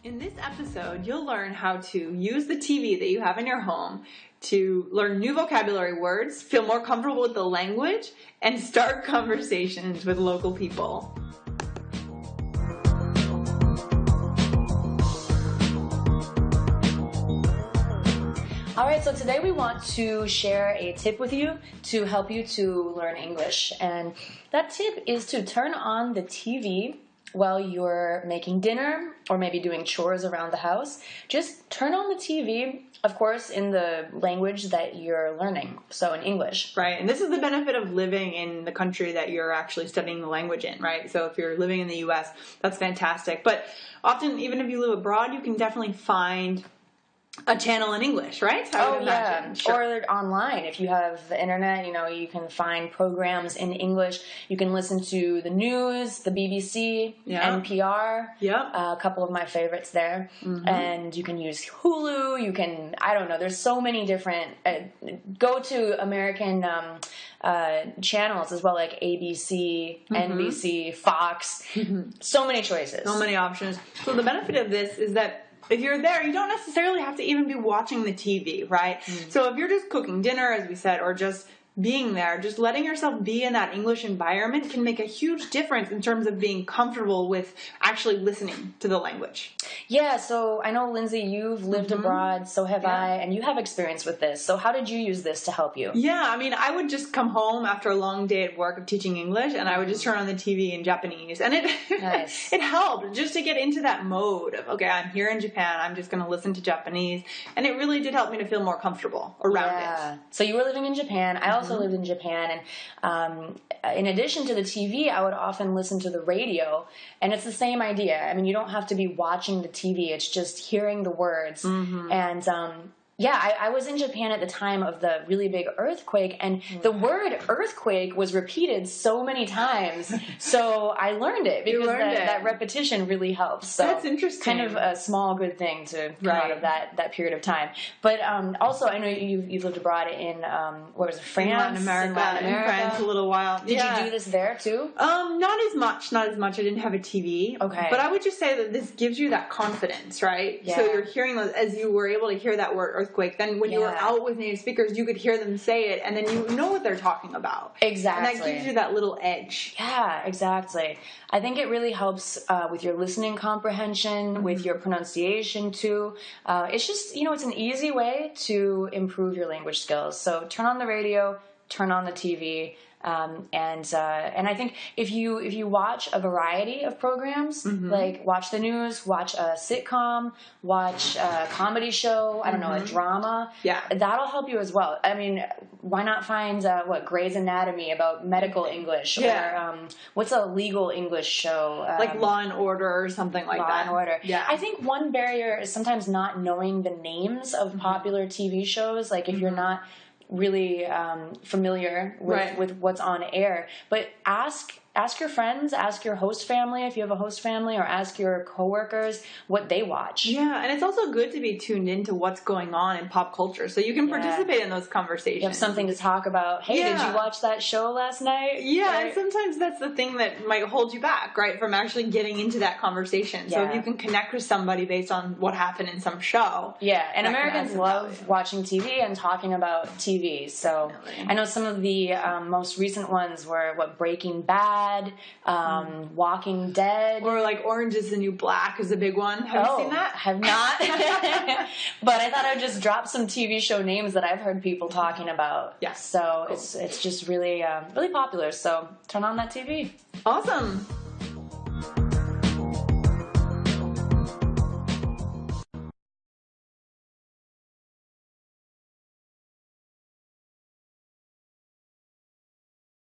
In this episode, you'll learn how to use the TV that you have in your home to learn new vocabulary words, feel more comfortable with the language, and start conversations with local people. Alright, so today we want to share a tip with you to help you to learn English. And that tip is to turn on the TV while you're making dinner or maybe doing chores around the house. Just turn on the TV, of course, in the language that you're learning, so in English. Right, and this is the benefit of living in the country that you're actually studying the language in, right? So if you're living in the U.S., that's fantastic. But often, even if you live abroad, you can definitely find a channel in English, right? I would imagine. Yeah. Sure. Or online. If you have the internet, you can find programs in English. You can listen to the news, the BBC, NPR. Yep. A couple of my favorites there. Mm-hmm. And you can use Hulu. You can, there's so many different, go to American channels as well, like ABC, NBC, Fox. So many choices. So many options. So the benefit of this is that if you're there, you don't necessarily have to even be watching the TV, right? So if you're just cooking dinner, as we said, or just being there, just letting yourself be in that English environment can make a huge difference in terms of being comfortable with actually listening to the language. Yeah, so I know, Lindsay, you've lived abroad, so have I, and you have experience with this. So how did you use this to help you? Yeah, I would just come home after a long day at work of teaching English, and I would just turn on the TV in Japanese. And it helped just to get into that mode of, okay, I'm here in Japan, I'm just going to listen to Japanese. And it really did help me to feel more comfortable around it. So you were living in Japan. I also lived in Japan, and in addition to the TV, I would often listen to the radio, and it's the same idea. You don't have to be watching the TV, it's just hearing the words. And I was in Japan at the time of the really big earthquake, and the word earthquake was repeated so many times, so I learned it because that repetition really helps. So that's interesting. Kind of a small good thing to come out of that period of time. But also, I know you've lived abroad in, where was it, France? In Latin America. In France a little while. Did you do this there too? Not as much. I didn't have a TV. Okay. But I would just say that this gives you that confidence, right? Yeah. So you're hearing those, as you were able to hear that word earthquake, then when you were out with native speakers, you could hear them say it, and then you know what they're talking about. Exactly. And that gives you that little edge. Yeah, exactly. I think it really helps with your listening comprehension, with your pronunciation too. It's just, it's an easy way to improve your language skills. So turn on the radio, turn on the TV. And I think if you watch a variety of programs, like watch the news, watch a sitcom, watch a comedy show, a drama, that'll help you as well. Why not find Grey's Anatomy about medical English, or what's a legal English show, like Law and Order or something like that. Law and Order. Yeah. I think one barrier is sometimes not knowing the names of popular TV shows. Like if you're not really familiar with what's on air, but ask your friends, ask your host family if you have a host family, or ask your coworkers what they watch. Yeah, and it's also good to be tuned into what's going on in pop culture, so you can participate in those conversations. You have something to talk about. Hey, did you watch that show last night? Yeah, right? And sometimes that's the thing that might hold you back, right, from actually getting into that conversation. So if you can connect with somebody based on what happened in some show. Yeah, and Americans love watching TV and talking about TV. So I know some of the most recent ones were Breaking Bad, Walking Dead, or like Orange is the New Black is a big one. Have you seen that? Have not. But I thought I would just drop some TV show names that I've heard people talking about. Yes. So it's just really really popular. So turn on that TV. Awesome.